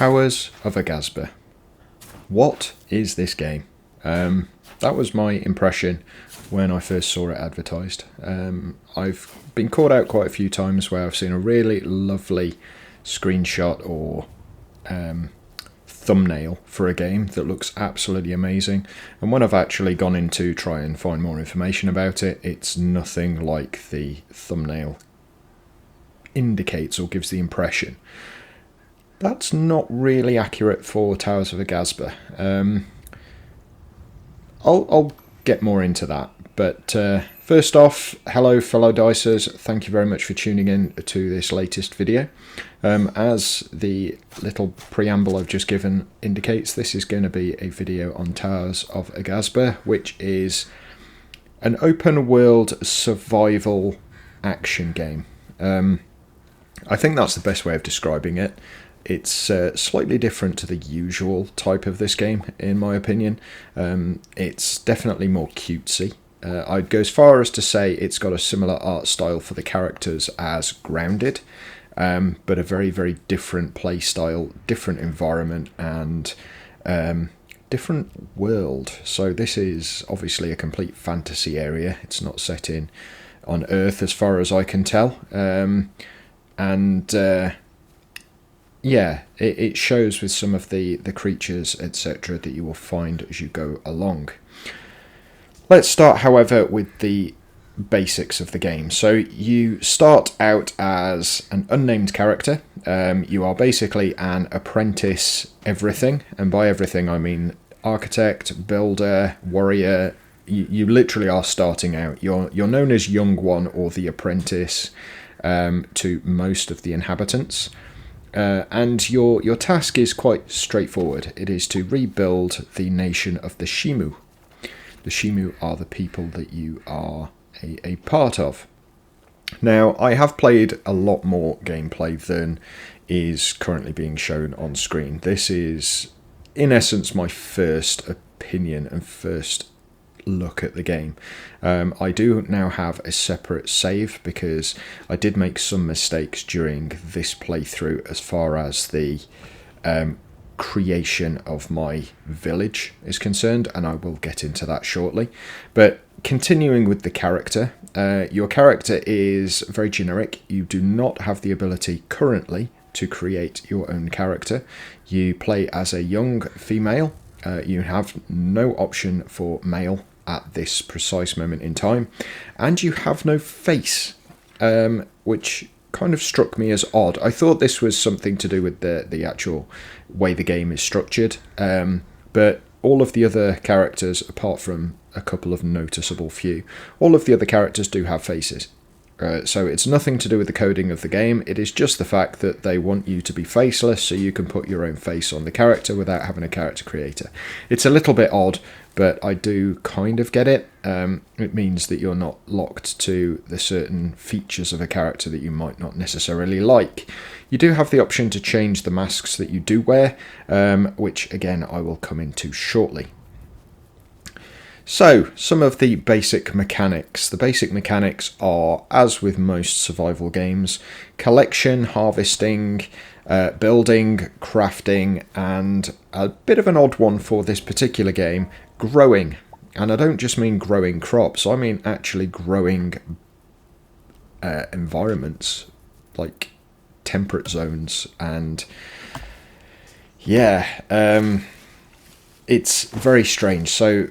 Towers of Aghasba. What is this game? That was my impression when I first saw it advertised. I've been caught out quite a few times where I've seen a really lovely screenshot or thumbnail for a game that looks absolutely amazing, and when I've actually gone in to try and find more information about it, it's nothing like the thumbnail indicates or gives the impression. That's not really accurate for Towers of Aghasba. I'll get more into that, but first off, hello fellow Dicers, thank you very much for tuning in to this latest video. As the little preamble I've just given indicates, this is going to be a video on Towers of Aghasba, which is an open world survival action game. I think that's the best way of describing it. It's slightly different to the usual type of this game, in my opinion. It's definitely more cutesy. I'd go as far as to say it's got a similar art style for the characters as Grounded, but a very, very different play style, different environment, and different world. So this is obviously a complete fantasy area. It's not set on Earth as far as I can tell. Yeah, it shows with some of the creatures, etc., that you will find as you go along. Let's start, however, with the basics of the game. So you start out as an unnamed character. You are basically an apprentice everything, and by everything I mean architect, builder, warrior. You literally are starting out. You're known as Young One or the Apprentice to most of the inhabitants. And your task is quite straightforward. It is to rebuild the nation of the Shimu. The Shimu are the people that you are a part of. Now, I have played a lot more gameplay than is currently being shown on screen. This is, in essence, my first opinion and first look at the game. I do now have a separate save because I did make some mistakes during this playthrough as far as the creation of my village is concerned, and I will get into that shortly. But continuing with the character, your character is very generic. You do not have the ability currently to create your own character. You play as a young female. You have no option for male at this precise moment in time, and you have no face, which kind of struck me as odd. I thought this was something to do with the actual way the game is structured, but all of the other characters, apart from a couple of noticeable few, all of the other characters do have faces. So it's nothing to do with the coding of the game. It is just the fact that they want you to be faceless so you can put your own face on the character without having a character creator. It's a little bit odd, but I do kind of get it. It means that you're not locked to the certain features of a character that you might not necessarily like. You do have the option to change the masks that you do wear, which again I will come into shortly. So, some of the basic mechanics. The basic mechanics are, as with most survival games, collection, harvesting, building, crafting, and a bit of an odd one for this particular game, growing. And I don't just mean growing crops, I mean actually growing environments, like temperate zones, and yeah, it's very strange. So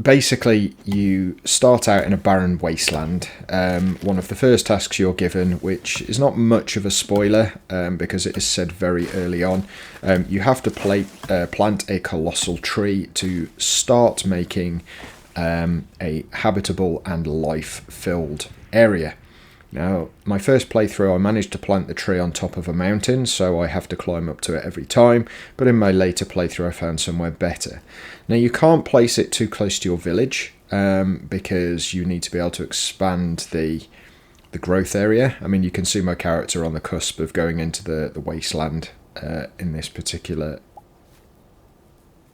basically, you start out in a barren wasteland. One of the first tasks you're given, which is not much of a spoiler because it is said very early on, you have to plant a colossal tree to start making a habitable and life-filled area. Now, my first playthrough I managed to plant the tree on top of a mountain, so I have to climb up to it every time, but in my later playthrough I found somewhere better. Now, you can't place it too close to your village because you need to be able to expand the growth area. I mean, you can see my character on the cusp of going into the wasteland in this particular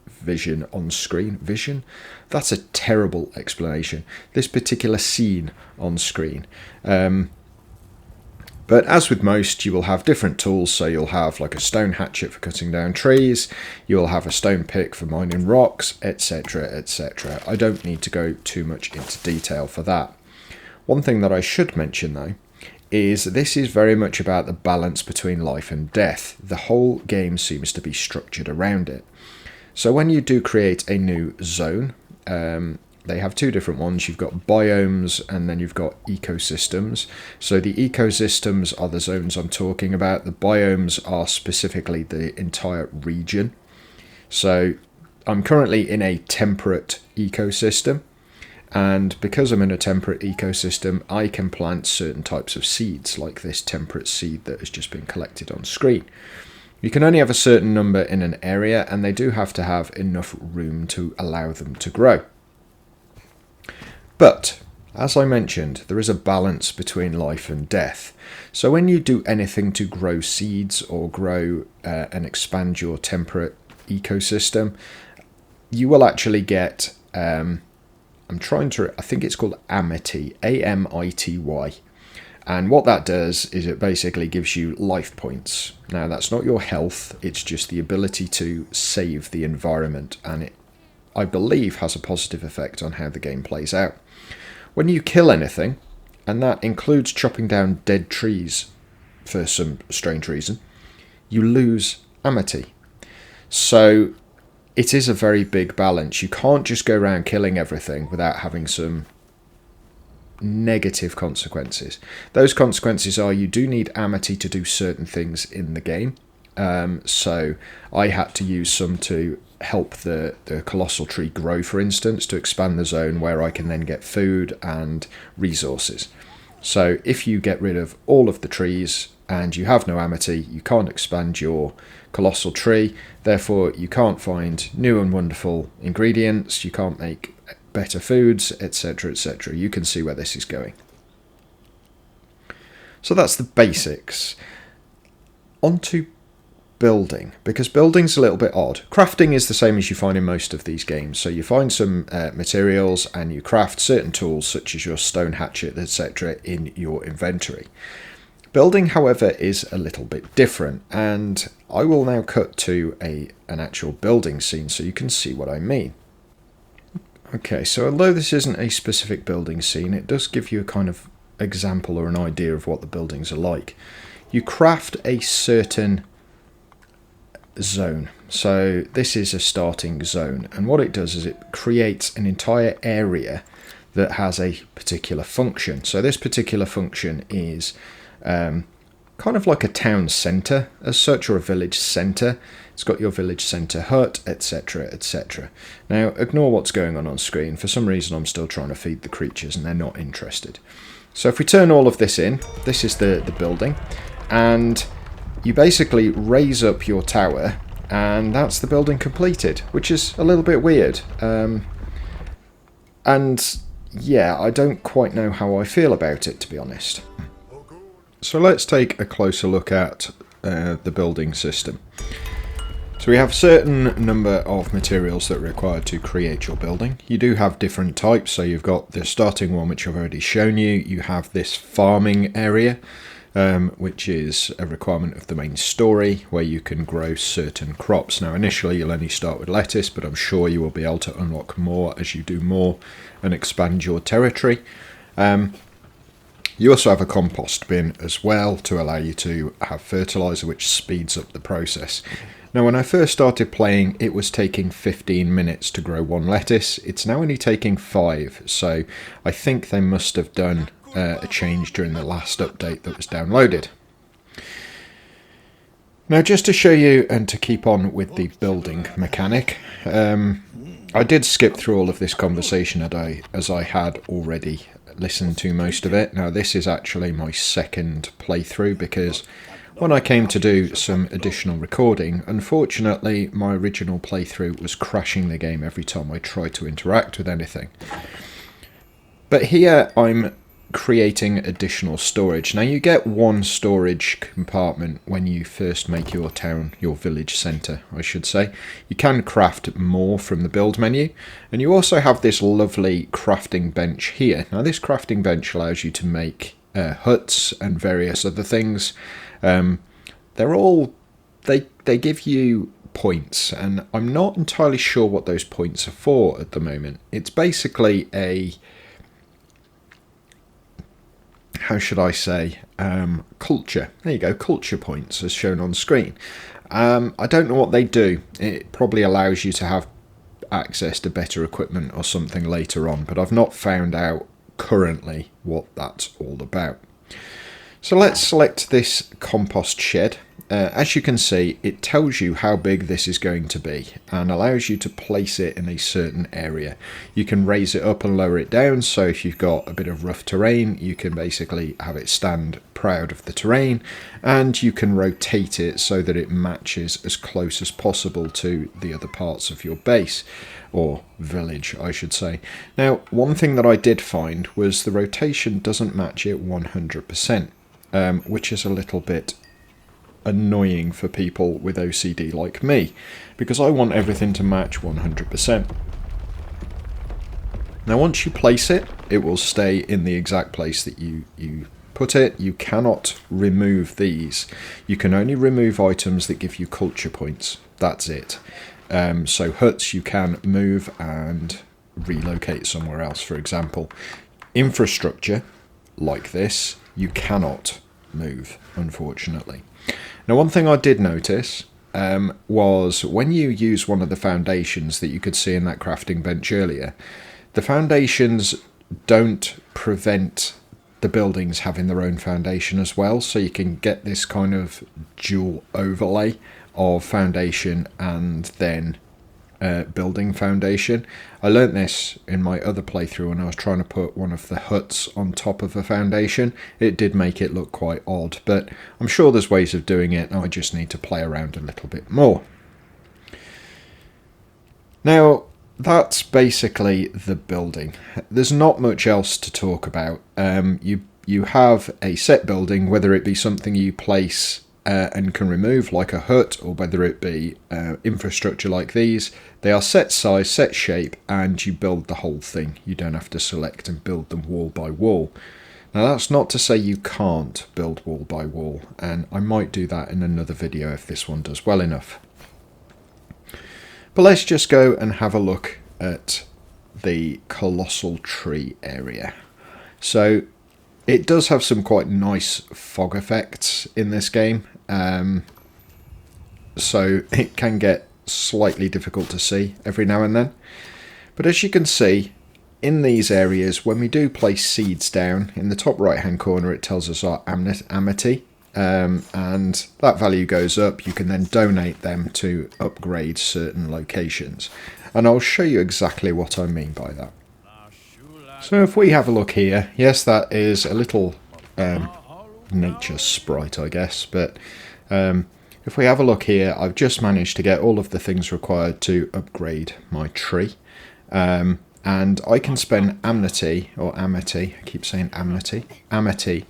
vision on screen. Vision? That's a terrible explanation. This particular scene on screen. But as with most, you will have different tools, so you'll have like a stone hatchet for cutting down trees, you'll have a stone pick for mining rocks, etc, etc. I don't need to go too much into detail for that. One thing that I should mention though, is this is very much about the balance between life and death. The whole game seems to be structured around it. So when you do create a new zone, they have two different ones. You've got biomes and then you've got ecosystems. So the ecosystems are the zones I'm talking about. The biomes are specifically the entire region. So I'm currently in a temperate ecosystem. And because I'm in a temperate ecosystem, I can plant certain types of seeds, like this temperate seed that has just been collected on screen. You can only have a certain number in an area, and they do have to have enough room to allow them to grow. But, as I mentioned, there is a balance between life and death. So when you do anything to grow seeds or grow and expand your temperate ecosystem, you will actually get, I think it's called Amity, A-M-I-T-Y. And what that does is it basically gives you life points. Now, that's not your health, it's just the ability to save the environment, and it, I believe, has a positive effect on how the game plays out. When you kill anything, and that includes chopping down dead trees for some strange reason, you lose amity. So it is a very big balance. You can't just go around killing everything without having some negative consequences. Those consequences are you do need amity to do certain things in the game. So I had to use some to help the colossal tree grow, for instance, to expand the zone where I can then get food and resources. So if you get rid of all of the trees and you have no amity, you can't expand your colossal tree, therefore you can't find new and wonderful ingredients, you can't make better foods, etc, etc. You can see where this is going. So that's the basics. On to building, because building's a little bit odd. Crafting is the same as you find in most of these games. So you find some materials and you craft certain tools such as your stone hatchet, etc. in your inventory. Building, however, is a little bit different, and I will now cut to an actual building scene so you can see what I mean. Okay, so although this isn't a specific building scene, it does give you a kind of example or an idea of what the buildings are like. You craft a certain zone. So this is a starting zone, and what it does is it creates an entire area that has a particular function. So this particular function is kind of like a town centre as such, or a village centre. It's got your village centre hut, etc, etc. Now ignore what's going on screen. For some reason I'm still trying to feed the creatures and they're not interested. So if we turn all of this in, this is the building, and you basically raise up your tower, and that's the building completed, which is a little bit weird. And yeah, I don't quite know how I feel about it, to be honest. So let's take a closer look at the building system. So we have a certain number of materials that are required to create your building. You do have different types, so you've got the starting one, which I've already shown you. You have this farming area, which is a requirement of the main story, where you can grow certain crops. Now initially you'll only start with lettuce, but I'm sure you will be able to unlock more as you do more and expand your territory. You also have a compost bin as well to allow you to have fertiliser, which speeds up the process. Now when I first started playing, it was taking 15 minutes to grow one lettuce. It's now only taking 5, so I think they must have done a change during the last update that was downloaded. Now just to show you and to keep on with the building mechanic, I did skip through all of this conversation as I had already listened to most of it. Now this is actually my second playthrough, because when I came to do some additional recording, unfortunately my original playthrough was crashing the game every time I tried to interact with anything. But here I'm creating additional storage. Now you get one storage compartment when you first make your town, your village centre I should say. You can craft more from the build menu, and you also have this lovely crafting bench here. Now this crafting bench allows you to make huts and various other things. They're all they give you points, and I'm not entirely sure what those points are for at the moment. It's basically a, how should I say, culture. There you go, culture points as shown on screen. I don't know what they do. It probably allows you to have access to better equipment or something later on, but I've not found out currently what that's all about. So let's select this compost shed. As you can see, it tells you how big this is going to be and allows you to place it in a certain area. You can raise it up and lower it down, so if you've got a bit of rough terrain, you can basically have it stand proud of the terrain, and you can rotate it so that it matches as close as possible to the other parts of your base, or village I should say. Now, one thing that I did find was the rotation doesn't match it 100%, which is a little bit annoying for people with OCD like me, because I want everything to match 100%. Now once you place it, it will stay in the exact place that you put it. You cannot remove these. You can only remove items that give you culture points. That's it. So huts you can move and relocate somewhere else, for example. Infrastructure like this you cannot move, unfortunately. Now, one thing I did notice was when you use one of the foundations that you could see in that crafting bench earlier, the foundations don't prevent the buildings having their own foundation as well, so you can get this kind of dual overlay of foundation and then building foundation. I learnt this in my other playthrough when I was trying to put one of the huts on top of a foundation. It did make it look quite odd, but I'm sure there's ways of doing it, and I just need to play around a little bit more. Now, that's basically the building. There's not much else to talk about. You have a set building, whether it be something you place and can remove like a hut, or whether it be infrastructure like these. They are set size, set shape, and you build the whole thing. You don't have to select and build them wall by wall. Now that's not to say you can't build wall by wall, and I might do that in another video if this one does well enough. But let's just go and have a look at the colossal tree area. So it does have some quite nice fog effects in this game, so it can get slightly difficult to see every now and then. But as you can see, in these areas, when we do place seeds down, in the top right hand corner it tells us our amity, and that value goes up. You can then donate them to upgrade certain locations, and I'll show you exactly what I mean by that. So if we have a look here, yes, that is a little nature sprite, I guess, but if we have a look here, I've just managed to get all of the things required to upgrade my tree, and I can spend amity, or amity, I keep saying amity,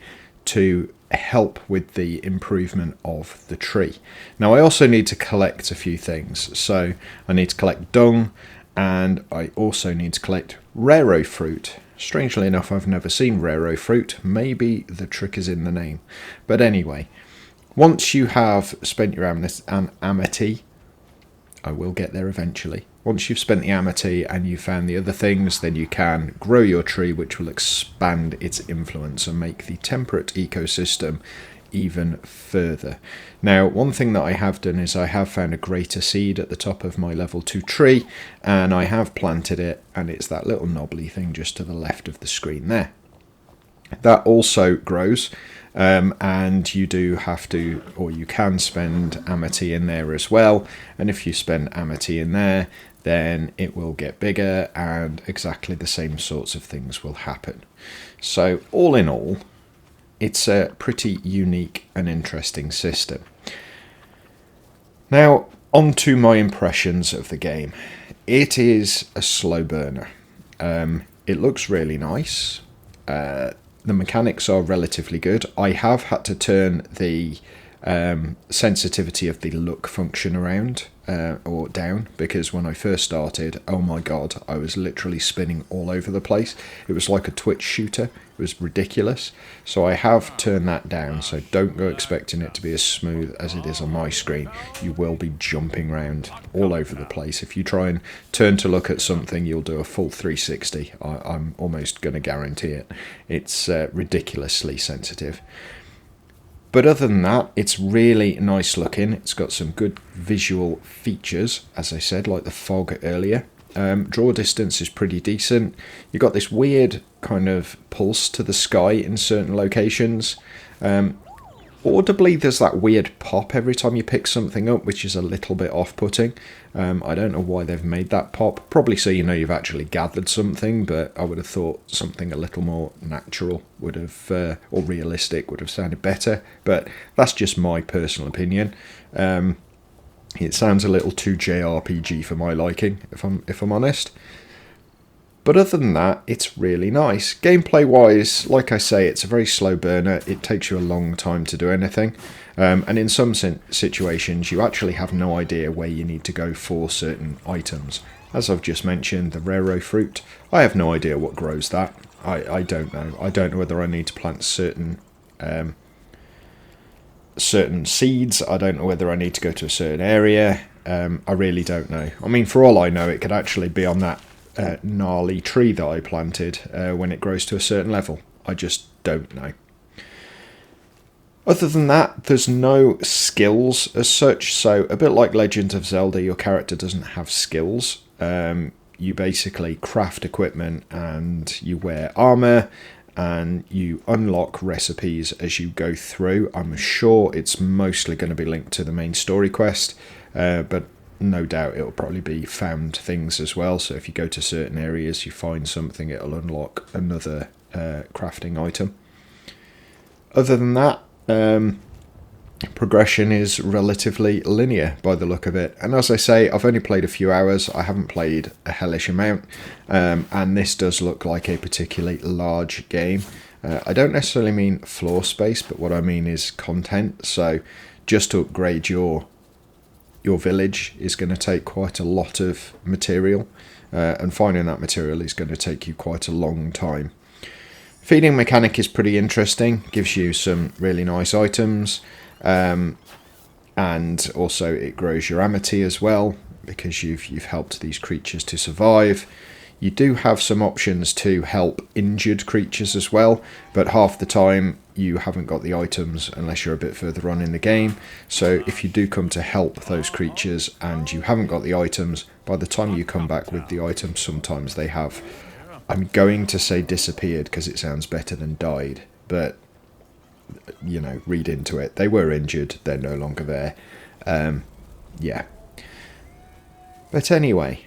to help with the improvement of the tree. Now I also need to collect a few things, so I need to collect dung, and I also need to collect raro fruit. Strangely enough, I've never seen raro fruit. Maybe the trick is in the name. But anyway, once you have spent your amity, I will get there eventually. Once you've spent the amity and you've found the other things, then you can grow your tree, which will expand its influence and make the temperate ecosystem even further. Now, one thing that I have done is I have found a greater seed at the top of my level 2 tree, and I have planted it, and it's that little knobbly thing just to the left of the screen there. That also grows, and you do have to, or you can spend amity in there as well, and if you spend amity in there, then it will get bigger and exactly the same sorts of things will happen. So all in all, it's a pretty unique and interesting system. Now, on to my impressions of the game. It is a slow burner. It looks really nice. The mechanics are relatively good. I have had to turn the sensitivity of the look function around or down, because when I first started, oh my god, I was literally spinning all over the place. It was like a Twitch shooter. It was ridiculous. So I have turned that down, so don't go expecting it to be as smooth as it is on my screen. You will be jumping around all over the place. If you try and turn to look at something, you'll do a full 360. I'm almost going to guarantee it. It's ridiculously sensitive. But other than that, it's really nice looking. It's got some good visual features, as I said, like the fog earlier. Draw distance is pretty decent. You've got this weird kind of pulse to the sky in certain locations. Audibly, there's that weird pop every time you pick something up, which is a little bit off-putting. I don't know why they've made that pop. Probably so you know you've actually gathered something, but I would have thought something a little more natural would have, or realistic, would have sounded better. But that's just my personal opinion. It sounds a little too JRPG for my liking, if I'm honest. But other than that, it's really nice. Gameplay-wise, like I say, it's a very slow burner. It takes you a long time to do anything. And in some situations, you actually have no idea where you need to go for certain items. As I've just mentioned, the raro fruit, I have no idea what grows that. I don't know. I don't know whether I need to plant certain seeds. I don't know whether I need to go to a certain area. I really don't know. I mean, for all I know, it could actually be on that gnarly tree that I planted when it grows to a certain level. I just don't know. Other than that, there's no skills as such, so a bit like Legend of Zelda, your character doesn't have skills. You basically craft equipment and you wear armor and you unlock recipes as you go through. I'm sure it's mostly going to be linked to the main story quest, but no doubt it'll probably be found things as well. So if you go to certain areas, you find something, it'll unlock another crafting item. Other than that, progression is relatively linear by the look of it. And as I say, I've only played a few hours. I haven't played a hellish amount. And this does look like a particularly large game. I don't necessarily mean floor space, but what I mean is content. So just to upgrade your village is going to take quite a lot of material, and finding that material is going to take you quite a long time. Feeding mechanic is pretty interesting, gives you some really nice items, and also it grows your amity as well, because you've helped these creatures to survive. You do have some options to help injured creatures as well, but half the time you haven't got the items unless you're a bit further on in the game. So if you do come to help those creatures and you haven't got the items, by the time you come back with the items, sometimes they have, I'm going to say disappeared because it sounds better than died, but you know, read into it. They were injured, they're no longer there. Yeah. But anyway,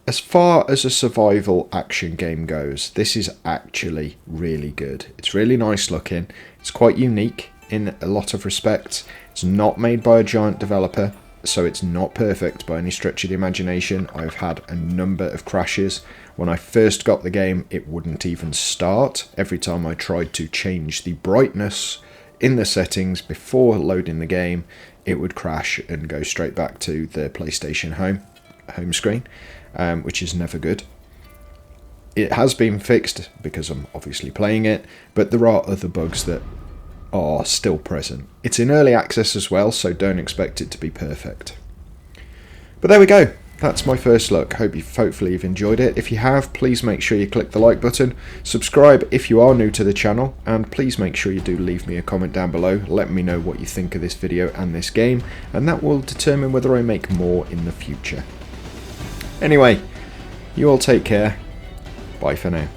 as far as a survival action game goes, this is actually really good. It's really nice looking. It's quite unique in a lot of respects. It's not made by a giant developer, so it's not perfect by any stretch of the imagination. I've had a number of crashes. When I first got the game, it wouldn't even start. Every time I tried to change the brightness in the settings before loading the game, it would crash and go straight back to the PlayStation home screen. Which is never good. It has been fixed because I'm obviously playing it, but there are other bugs that are still present. It's in early access as well, so don't expect it to be perfect. But there we go. That's my first look. Hopefully you've enjoyed it. If you have, please make sure you click the like button. Subscribe if you are new to the channel, and please make sure you do leave me a comment down below. Let me know what you think of this video and this game, and that will determine whether I make more in the future. Anyway, you all take care. Bye for now.